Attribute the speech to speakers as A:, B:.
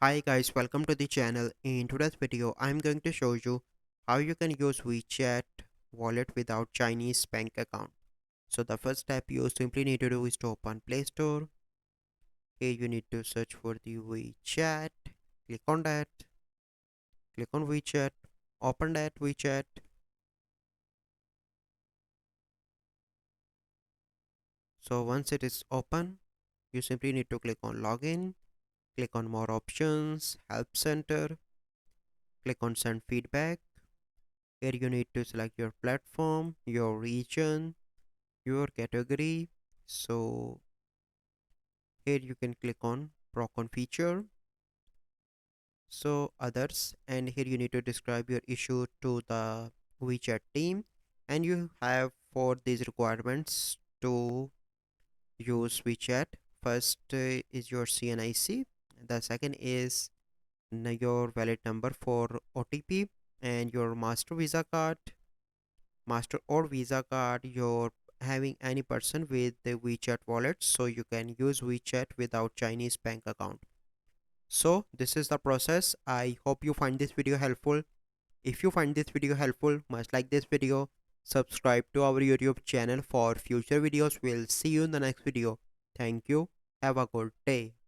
A: Hi guys, welcome to the channel. In today's video, I'm going to show you how you can use WeChat wallet without Chinese bank account. So the first step you simply need to do is to open Play Store. Here you need to search for the WeChat. Click on that. Click on WeChat. Open that WeChat. So once it is open, you simply need to click on Login. Click on More Options, Help Center. Click on Send Feedback. Here you need to select your platform, your region, your category. So here you can click on Procon feature, so others, and here you need to describe your issue to the WeChat team, and you have for these requirements to use WeChat. First is your CNIC, the second is your valid number for OTP, and your master visa card, master or visa card, you're having any person with the WeChat wallet, so you can use WeChat without Chinese bank account. So this is the process. I hope you find this video helpful. If you find this video helpful, must like this video, subscribe to our YouTube channel for future videos. We'll see you in the next video. Thank you. Have a good day.